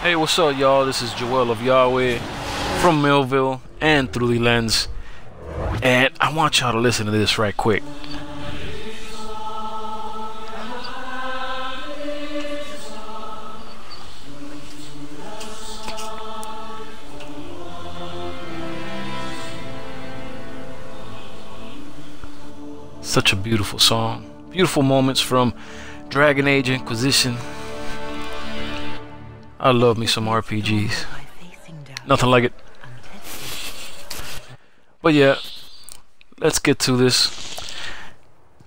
Hey, what's up, y'all? This is Joel of Yahweh from Millville and Through the Lens, and I want y'all to listen to this right quick. Such a beautiful song, beautiful moments from Dragon Age Inquisition. I love me some RPGs. Nothing like it. But yeah, let's get to this.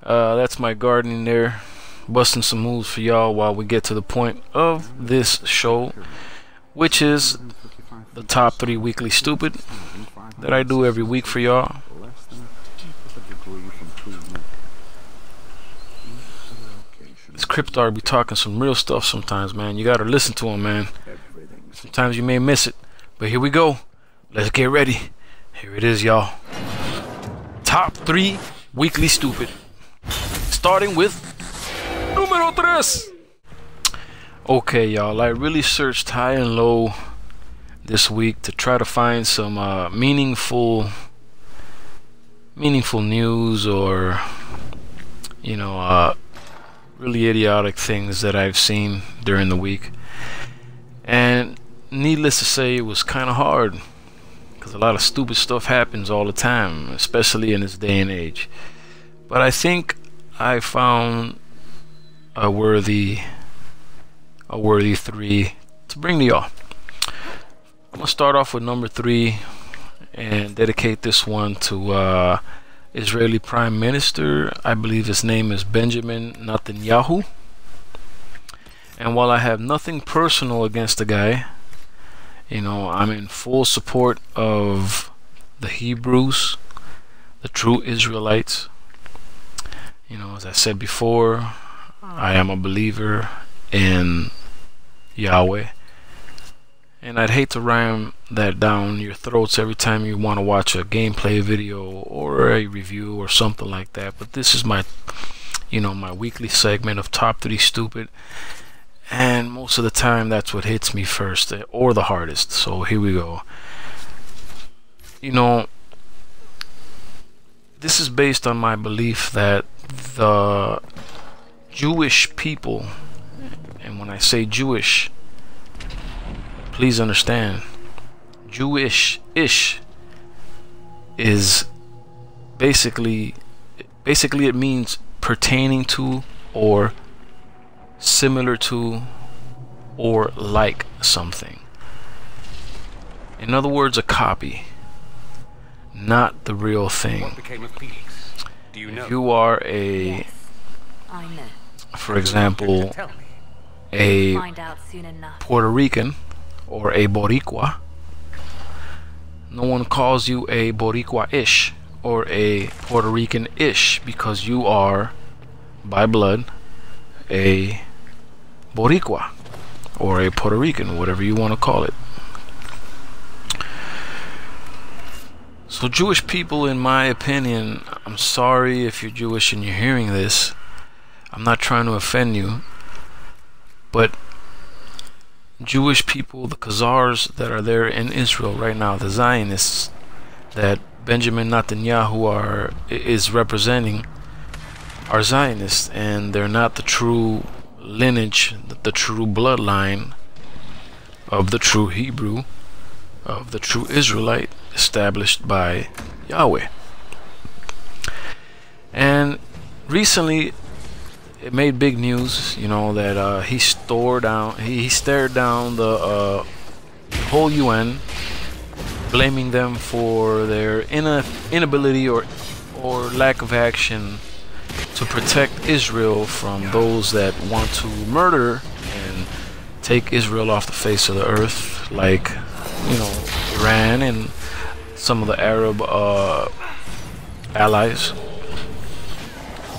That's my gardening there. Busting some moves for y'all while we get to the point of this show, which is the top 3 weekly stupid that I do every week for y'all. This Cryptard be talking some real stuff sometimes, man. You gotta listen to him, man. Sometimes you may miss it. But here we go. Let's get ready. Here it is, y'all. Top 3 weekly stupid. Starting with numero 3. Okay, y'all. I really searched high and low this week to try to find some meaningful news, or really idiotic things that I've seen during the week. And needless to say, it was kind of hard, because a lot of stupid stuff happens all the time, especially in this day and age. But I think I found a worthy 3 to bring to y'all. I'm gonna start off with number 3 and dedicate this one to Israeli Prime Minister. I believe his name is Benjamin Netanyahu. And while I have nothing personal against the guy, I'm in full support of the Hebrews, the true Israelites. As I said before, I am a believer in Yahweh. And I'd hate to ram that down your throats every time you want to watch a gameplay video or a review or something like that. But this is my, my weekly segment of top 3 stupid. And most of the time, that's what hits me first, or the hardest. So here we go. This is based on my belief that the Jewish people, and when I say Jewish, please understand, Jewish-ish is basically it means pertaining to, or similar to, or like something. In other words, a copy, not the real thing. What became of Felix? Do you know? If you are Yes, I know. for example, a Find out soon enough. Puerto Rican or a Boricua, no one calls you a Boricua-ish or a Puerto Rican-ish, because you are, by blood, a Boricua or a Puerto Rican, whatever you want to call it. So Jewish people, in my opinion, I'm sorry if you're Jewish and you're hearing this, I'm not trying to offend you, but Jewish people, the Khazars that are there in Israel right now, the Zionists that Benjamin Netanyahu is representing, are Zionists, and they're not the true lineage, the true bloodline of the true Hebrew, of the true Israelite established by Yahweh. And recently it made big news, that he stared down the whole UN, blaming them for their inability or lack of action to protect Israel from those that want to murder and take Israel off the face of the earth, like Iran and some of the Arab allies.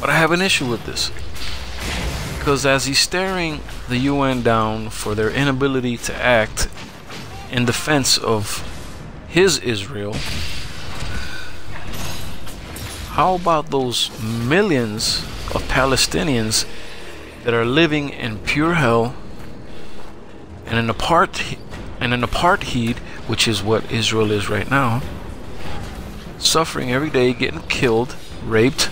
But I have an issue with this, because as he's staring the UN down for their inability to act in defense of his Israel, how about those millions of Palestinians that are living in pure hell and an apartheid, which is what Israel is right now, suffering every day, getting killed, raped,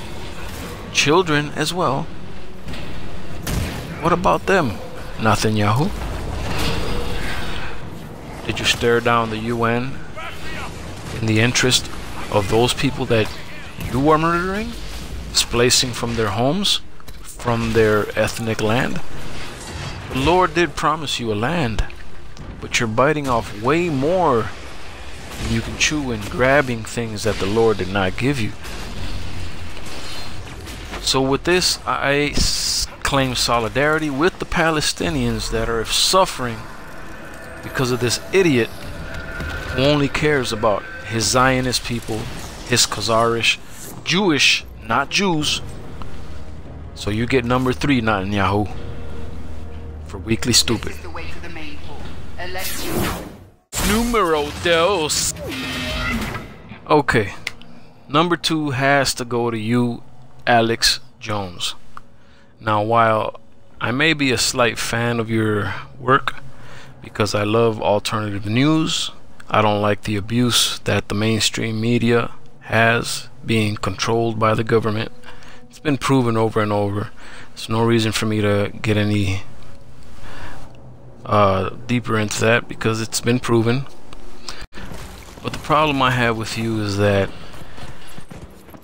children as well. What about them, Netanyahu? Did you stare down the UN in the interest of those people that you are murdering, displacing from their homes, from their ethnic land? The Lord did promise you a land, but you're biting off way more than you can chew and grabbing things that the Lord did not give you. So with this, I claim solidarity with the Palestinians that are suffering because of this idiot who only cares about his Zionist people, his Khazarish, Jewish, not Jews. So you get number 3, Netanyahu, for Weekly Stupid. This is the way to the main hall. Numero dos. Okay, number 2 has to go to you, Alex Jones. Now, while I may be a slight fan of your work because I love alternative news, I don't like the abuse that the mainstream media has, being controlled by the government. It's been proven over and over. There's no reason for me to get any deeper into that because it's been proven. But the problem I have with you is that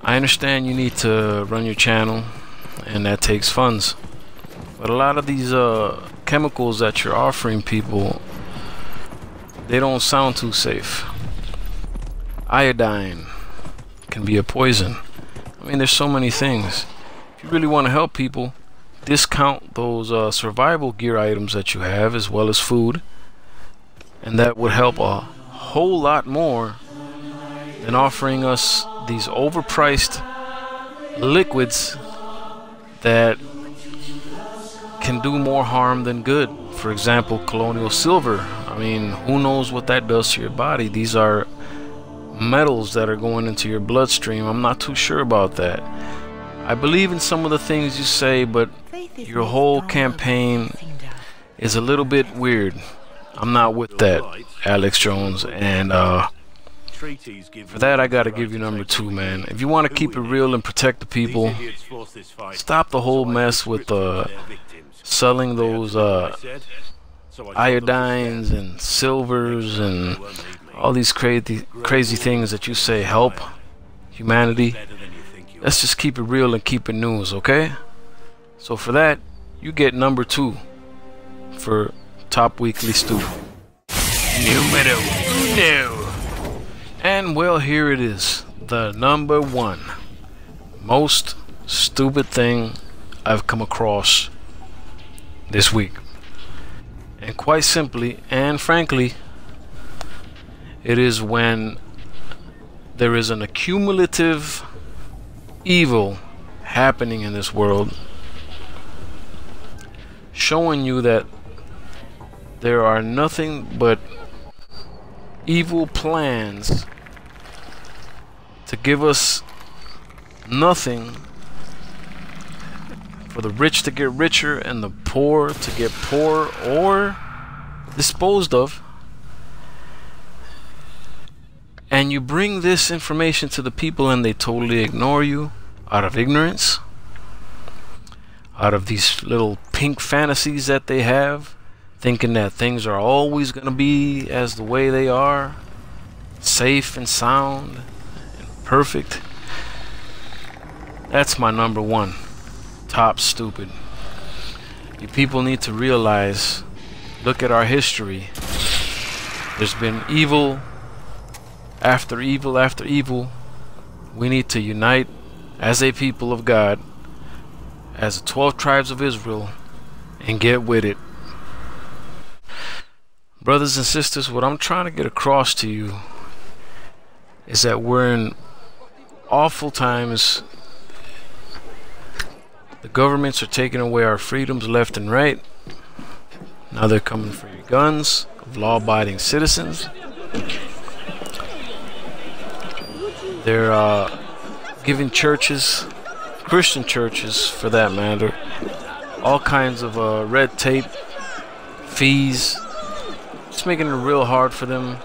I understand you need to run your channel and that takes funds, but a lot of these chemicals that you're offering people, they don't sound too safe. Iodine can be a poison. I mean, there's so many things. If you really want to help people, discount those survival gear items that you have as well as food, and that would help a whole lot more than offering us these overpriced liquids that can do more harm than good. For example, colonial silver. I mean, who knows what that does to your body? These are metals that are going into your bloodstream. I'm not too sure about that. I believe in some of the things you say, but your whole campaign is a little bit weird. I'm not with that, Alex Jones, and for that I gotta give you number 2, man. If you want to keep it real and protect the people, stop the whole mess with selling those iodines and silvers and all these crazy things that you say help humanity. Let's just keep it real and keep it news, okay? So for that, you get number 2 for Top Weekly Stupid. Numero uno. And well, here it is, the number 1 most stupid thing I've come across this week. And quite simply and frankly, it is when there is an accumulative evil happening in this world, showing you that there are nothing but evil plans to give us nothing, for the rich to get richer and the poor to get poorer or disposed of. And you bring this information to the people and they totally ignore you out of ignorance, out of these little pink fantasies that they have, thinking that things are always going to be as the way they are, safe and sound and perfect. That's my number 1 top stupid. You people need to realize, look at our history. There's been evil after evil after evil. We need to unite as a people of God, as the 12 tribes of Israel, and get with it. Brothers and sisters, what I'm trying to get across to you is that we're in awful times. The governments are taking away our freedoms left and right. Now they're coming for your guns of law-abiding citizens. They're giving churches, Christian churches for that matter, all kinds of red tape, fees, it's making it real hard for them.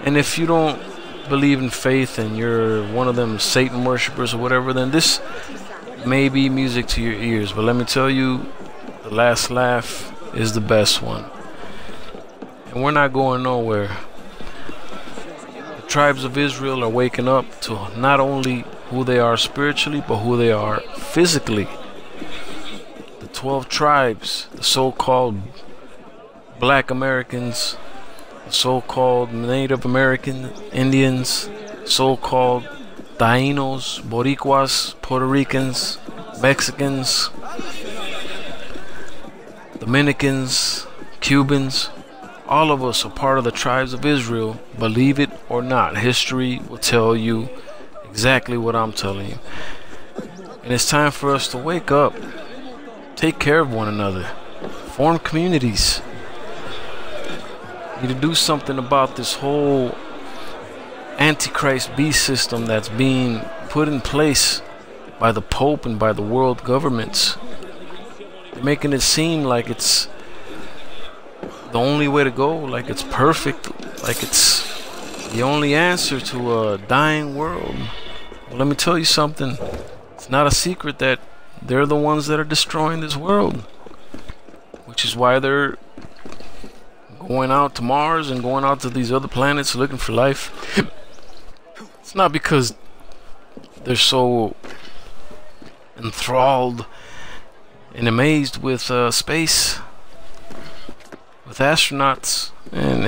And if you don't believe in faith and you're one of them Satan worshippers or whatever, then this may be music to your ears. But let me tell you, the last laugh is the best one. And we're not going nowhere. The tribes of Israel are waking up to not only who they are spiritually, but who they are physically. The 12 tribes, the so-called Black Americans, the so-called Native American Indians, so-called Tainos, Boricuas, Puerto Ricans, Mexicans, Dominicans, Cubans, all of us are part of the tribes of Israel, believe it or not. History will tell you exactly what I'm telling you. And it's time for us to wake up, take care of one another, form communities. We need to do something about this whole Antichrist beast system that's being put in place by the Pope and by the world governments. They're making it seem like it's the only way to go, like it's perfect, like it's the only answer to a dying world. Well, let me tell you something. It's not a secret that they're the ones that are destroying this world, which is why they're going out to Mars and going out to these other planets looking for life. It's not because they're so enthralled and amazed with space, with astronauts and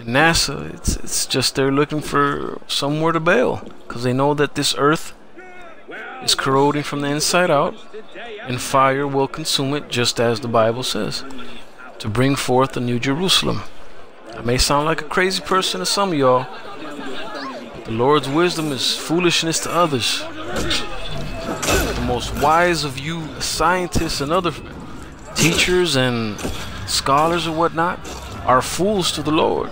NASA. It's just they're looking for somewhere to bail, because they know that this Earth is corroding from the inside out, and fire will consume it, just as the Bible says, to bring forth the New Jerusalem. I may sound like a crazy person to some of y'all, but the Lord's wisdom is foolishness to others. The most wise of you scientists and other teachers and scholars or whatnot are fools to the Lord.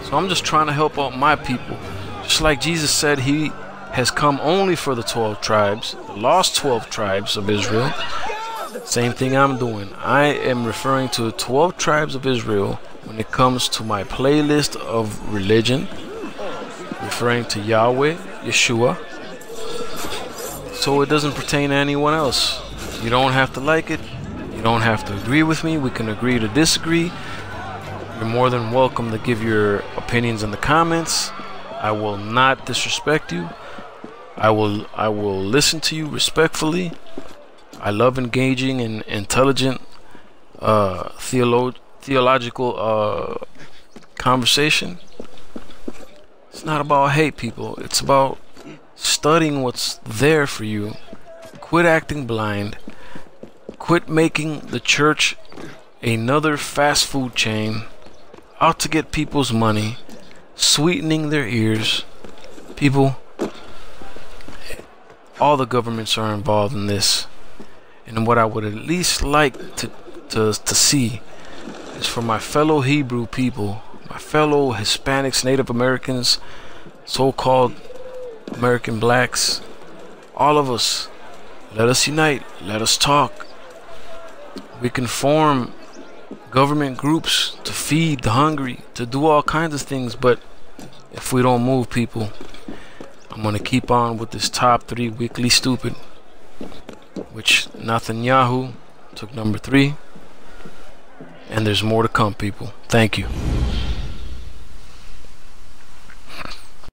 So I'm just trying to help out my people. Just like Jesus said he has come only for the 12 tribes, the lost 12 tribes of Israel. Same thing I'm doing. I am referring to 12 tribes of Israel when it comes to my playlist of religion, referring to Yahweh, Yeshua. So it doesn't pertain to anyone else. You don't have to like it. You don't have to agree with me. We can agree to disagree. You're more than welcome to give your opinions in the comments. I will not disrespect you. I will listen to you respectfully. I love engaging in intelligent theological conversation. It's not about hate, people. It's about studying what's there for you. Quit acting blind. Quit making the church another fast food chain out to get people's money, sweetening their ears. People, all the governments are involved in this. And what I would at least like to see is for my fellow Hebrew people, my fellow Hispanics, Native Americans, so-called American blacks, all of us, let us unite, let us talk. We can form government groups to feed the hungry, to do all kinds of things, but if we don't move, people, I'm going to keep on with this top 3 weekly stupid, which Netanyahu took number 3, and there's more to come, people. Thank you.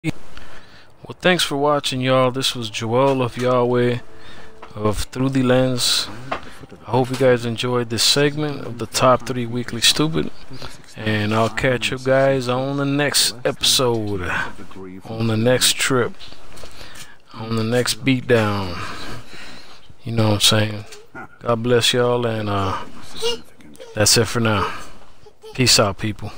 Well, thanks for watching, y'all. This was Joel of Yahweh of Through the Lens. I hope you guys enjoyed this segment of the top 3 weekly stupid, and I'll catch you guys on the next episode, on the next trip, on the next beatdown. You know what I'm saying? God bless y'all, and that's it for now. Peace out, people.